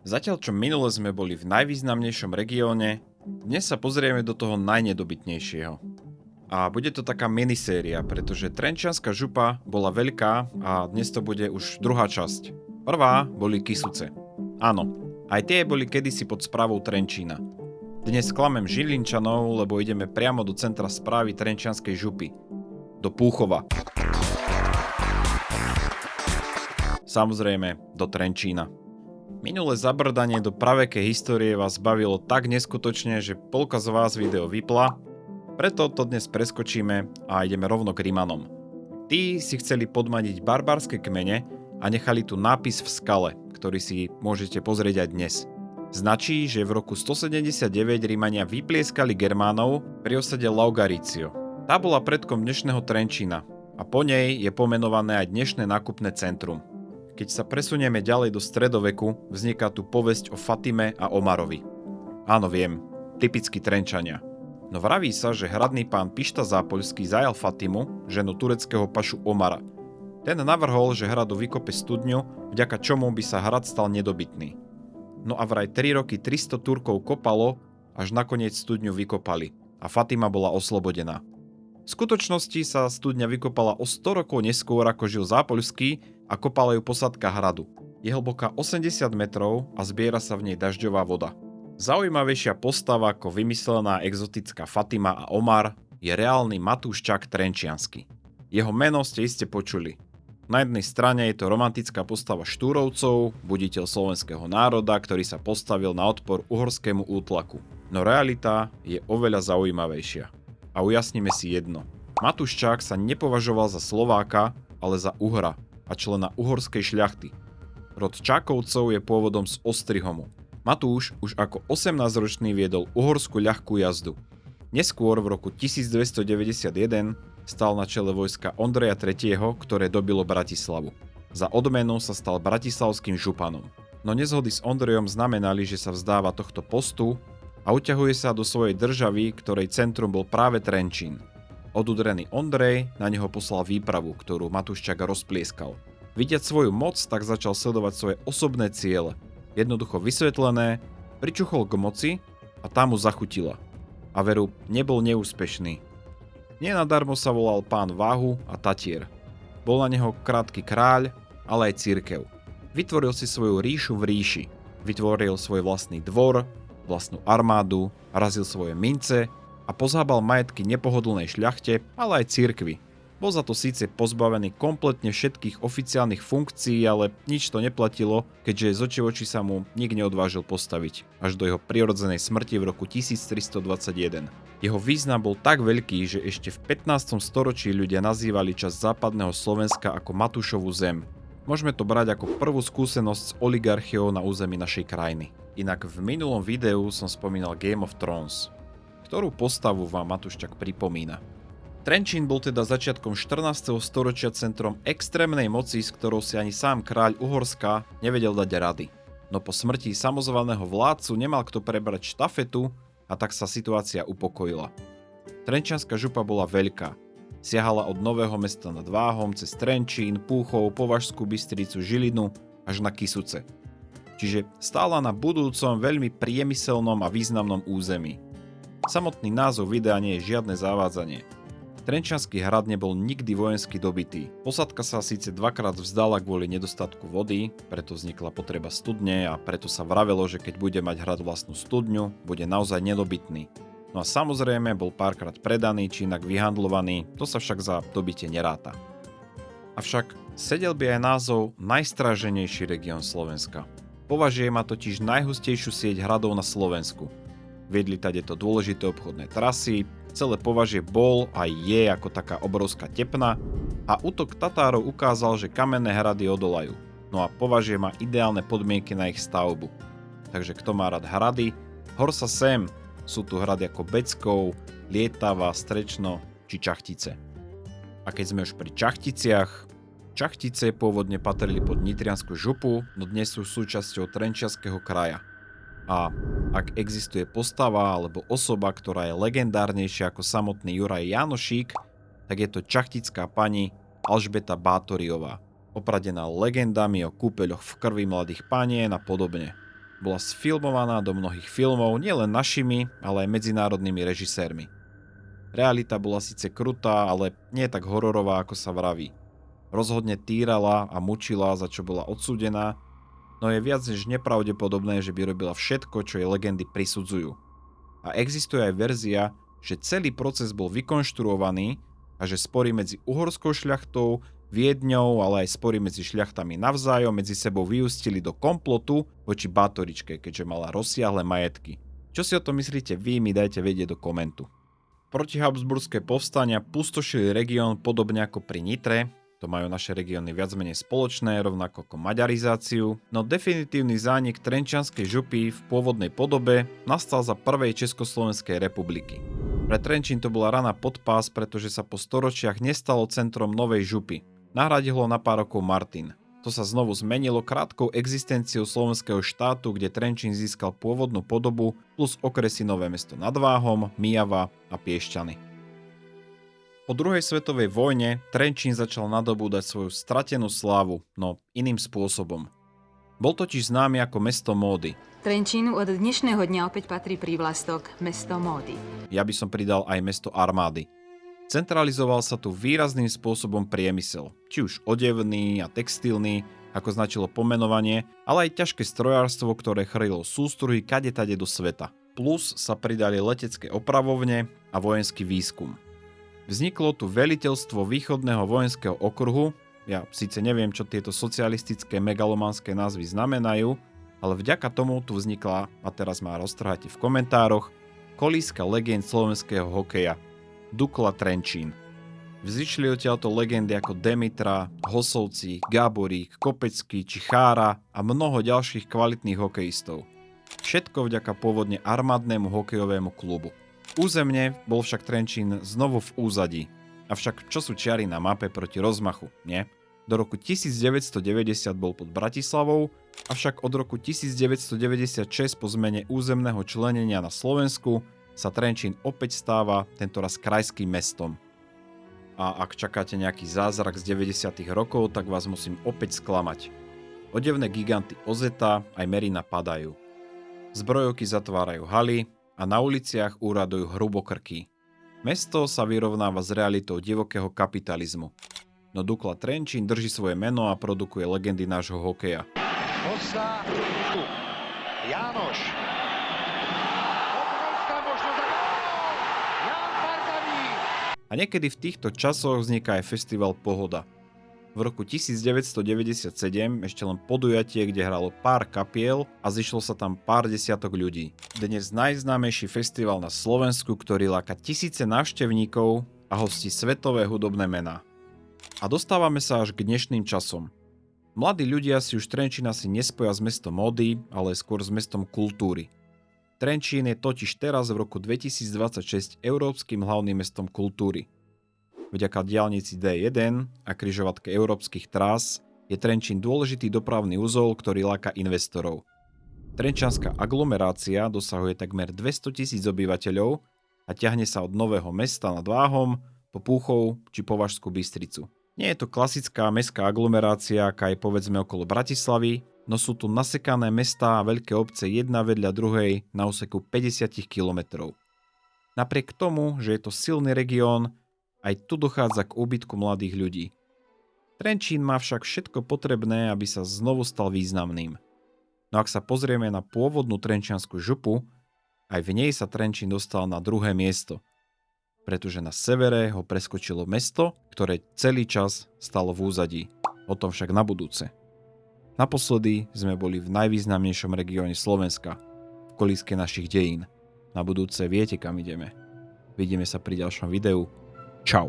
Zatiaľ čo minule sme boli v najvýznamnejšom regióne, dnes sa pozrieme do toho najnedobytnejšieho. A bude to taká miniséria, pretože Trenčianska župa bola veľká a dnes to bude už druhá časť. Prvá boli Kysuce. Áno, aj tie boli kedysi pod správou Trenčína. Dnes klamem Žilinčanov, lebo ideme priamo do centra správy Trenčianskej župy. Do Púchova. Samozrejme, do Trenčína. Minulé zabrdanie do pravekej histórie vás bavilo tak neskutočne, že polka z vás video vypla, preto to dnes preskočíme a ideme rovno k Rimanom. Tí si chceli podmaniť barbarské kmene a nechali tu nápis v skale, ktorý si môžete pozrieť aj dnes. Značí, že v roku 179 Rimania vyplieskali Germánov pri osade Laugaricio. Tá bola predkom dnešného Trenčína a po nej je pomenované aj dnešné nákupné centrum. Keď sa presunieme ďalej do stredoveku, vzniká tu povesť o Fatime a Omarovi. Áno, viem, typickí Trenčania. No vraví sa, že hradný pán Pišta Zápoľský zajal Fatimu, ženu tureckého pašu Omara. Ten navrhol, že hradu vykope studňu, vďaka čomu by sa hrad stal nedobytný. No a vraj 3 roky 300 Turkov kopalo, až nakoniec studňu vykopali a Fatima bola oslobodená. V skutočnosti sa studňa vykopala o 100 rokov neskôr, ako žil Zápoľský, a kopala ju posádka hradu. Je hlboká 80 metrov a zbiera sa v nej dažďová voda. Zaujímavejšia postava ako vymyslená exotická Fatima a Omar je reálny Matúščak Trenčiansky. Jeho meno ste iste počuli. Na jednej strane je to romantická postava Štúrovcov, buditeľ slovenského národa, ktorý sa postavil na odpor uhorskému útlaku. No realita je oveľa zaujímavejšia. A ujasnime si jedno. Matúščak sa nepovažoval za Slováka, ale za Uhra a člena uhorskej šľachty. Rod Čákovcov je pôvodom z Ostrihomu. Matúš už ako 18-ročný viedol uhorskú ľahkú jazdu. Neskôr v roku 1291 stal na čele vojska Ondreja III., ktoré dobilo Bratislavu. Za odmenu sa stal bratislavským županom. No nezhody s Ondrejom znamenali, že sa vzdáva tohto postu a uťahuje sa do svojej državy, ktorej centrum bol práve Trenčín. Odudrený Ondrej na neho poslal výpravu, ktorú Matúščak rozplieskal. Vidiac svoju moc, tak začal sledovať svoje osobné ciele. Jednoducho vysvetlené, pričuchol k moci a tá mu zachutila. A veru, nebol neúspešný. Nenadarmo sa volal pán Váhu a Tatier. Bol na neho krátky kráľ, ale aj cirkev. Vytvoril si svoju ríšu v ríši. Vytvoril svoj vlastný dvor, vlastnú armádu, razil svoje mince a pozhábal majetky nepohodlnej šľachte, ale aj cirkvi. Bol za to síce pozbavený kompletne všetkých oficiálnych funkcií, ale nič to neplatilo, keďže z očí v oči sa mu nik neodvážil postaviť, až do jeho prirodzenej smrti v roku 1321. Jeho význam bol tak veľký, že ešte v 15. storočí ľudia nazývali časť západného Slovenska ako Matúšovu zem. Môžeme to brať ako prvú skúsenosť s oligarchiou na území našej krajiny. Inak v minulom videu som spomínal Game of Thrones. Ktorú postavu vám Matúščak pripomína? Trenčín bol teda začiatkom 14. storočia centrom extrémnej moci, s ktorou si ani sám kráľ Uhorska nevedel dať rady. No po smrti samozvaného vládcu nemal kto prebrať štafetu a tak sa situácia upokojila. Trenčianska župa bola veľká. Siahala od Nového Mesta nad Váhom cez Trenčín, Púchov, Považskú Bystricu, Žilinu až na Kysuce. Čiže stála na budúcom veľmi priemyselnom a významnom území. Samotný názov videa nie je žiadne zavádzanie. Trenčiansky hrad nebol nikdy vojensky dobytý. Posádka sa síce dvakrát vzdala kvôli nedostatku vody, preto vznikla potreba studne a preto sa vravelo, že keď bude mať hrad vlastnú studňu, bude naozaj nedobytný. No a samozrejme bol párkrát predaný či inak vyhandlovaný, to sa však za dobytie neráta. Avšak sedel by aj názov najstráženejší región Slovenska. Považuje ma totiž najhustejšiu sieť hradov na Slovensku. Viedli tadeto dôležité obchodné trasy, celé Považie bol a je ako taká obrovská tepna a útok Tatárov ukázal, že kamenné hrady odolajú. No a Považie má ideálne podmienky na ich stavbu. Takže kto má rád hrady, hor sa sem, sú tu hrady ako Beckov, Lietava, Strečno či Čachtice. A keď sme už pri Čachticiach, Čachtice pôvodne patrili pod Nitriansku župu, no dnes sú súčasťou Trenčianskeho kraja. A ak existuje postava alebo osoba, ktorá je legendárnejšia ako samotný Juraj Jánošík, tak je to čachtická pani Alžbeta Bátoriová, opradená legendami o kúpeľoch v krvi mladých panien a podobne. Bola sfilmovaná do mnohých filmov, nielen našimi, ale aj medzinárodnými režisérmi. Realita bola síce krutá, ale nie tak hororová, ako sa vraví. Rozhodne týrala a mučila, za čo bola odsúdená, no je viac než nepravdepodobné, že by robila všetko, čo jej legendy prisudzujú. A existuje aj verzia, že celý proces bol vykonštruovaný a že spory medzi uhorskou šľachtou, Viedňou, ale aj spory medzi šľachtami navzájom medzi sebou vyústili do komplotu voči Bátoričke, keďže mala rozsiahle majetky. Čo si o tom myslíte vy, mi dajte vedieť do komentu. Protihabsburské povstania pustošili región podobne ako pri Nitre, to majú naše regióny viac menej spoločné, rovnako ako maďarizáciu, no definitívny zánik Trenčianskej župy v pôvodnej podobe nastal za prvej Československej republiky. Pre Trenčín to bola rana pod pás, pretože sa po storočiach nestalo centrom novej župy. Nahradil ho na pár rokov Martin. To sa znovu zmenilo krátkou existenciou slovenského štátu, kde Trenčín získal pôvodnú podobu plus okresy Nové Mesto nad Váhom, Myjava a Piešťany. Po druhej svetovej vojne Trenčín začal nadobúdať svoju stratenú slávu, no iným spôsobom. Bol totiž známy ako mesto módy. Trenčínu od dnešného dňa opäť patrí prívlastok mesto módy. Ja by som pridal aj mesto armády. Centralizoval sa tu výrazným spôsobom priemysel, či už odevný a textilný, ako značilo pomenovanie, ale aj ťažké strojárstvo, ktoré chrlilo sústruhy kadetade do sveta. Plus sa pridali letecké opravovne a vojenský výskum. Vzniklo tu veliteľstvo východného vojenského okruhu, ja síce neviem, čo tieto socialistické megalomanské názvy znamenajú, ale vďaka tomu tu vznikla, a teraz ma roztrhajte v komentároch, kolíska legend slovenského hokeja, Dukla Trenčín. Vzýšli odtiaľto legendy ako Demitra, Hosovci, Gáborík, Kopecký či Chára a mnoho ďalších kvalitných hokejistov. Všetko vďaka pôvodne armádnemu hokejovému klubu. Územne bol však Trenčín znovu v úzadí. Avšak čo sú čiary na mape proti rozmachu, nie? Do roku 1990 bol pod Bratislavou, avšak od roku 1996 po zmene územného členenia na Slovensku sa Trenčín opäť stáva tentoraz krajským mestom. A ak čakáte nejaký zázrak z 90. rokov, tak vás musím opäť sklamať. Odevné giganty Ozeta aj Merina padajú. Zbrojovky zatvárajú haly a na uliciach úradujú hrubokrky. Mesto sa vyrovnáva s realitou divokého kapitalizmu. No Dukla Trenčín drží svoje meno a produkuje legendy nášho hokeja. Hosta, Jánoš. A niekedy v týchto časoch vzniká aj festival Pohoda. V roku 1997 ešte len podujatie, kde hralo pár kapiel a zišlo sa tam pár desiatok ľudí. Dnes najznámejší festival na Slovensku, ktorý láka tisíce návštevníkov a hostí svetové hudobné mená. A dostávame sa až k dnešným časom. Mladí ľudia si už Trenčín asi nespoja s mestom módy, ale skôr s mestom kultúry. Trenčín je totiž teraz v roku 2026 európskym hlavným mestom kultúry. Vďaka diaľnici D1 a križovatke európskych trás je Trenčín dôležitý dopravný uzol, ktorý láka investorov. Trenčianska aglomerácia dosahuje takmer 200 000 obyvateľov a ťahne sa od Nového Mesta nad Váhom po Púchov či Považskú Bystricu. Nie je to klasická mestská aglomerácia, aká je povedzme okolo Bratislavy, no sú tu nasekané mestá a veľké obce jedna vedľa druhej na úseku 50 km. Napriek tomu, že je to silný región, aj tu dochádza k úbytku mladých ľudí. Trenčín má však všetko potrebné, aby sa znovu stal významným. No ak sa pozrieme na pôvodnú trenčiansku župu, aj v nej sa Trenčín dostal na druhé miesto. Pretože na severe ho preskočilo mesto, ktoré celý čas stalo v úzadí. O tom však na budúce. Naposledy sme boli v najvýznamnejšom regióne Slovenska, v kolíske našich dejín. Na budúce viete, kam ideme. Vidíme sa pri ďalšom videu. Čau.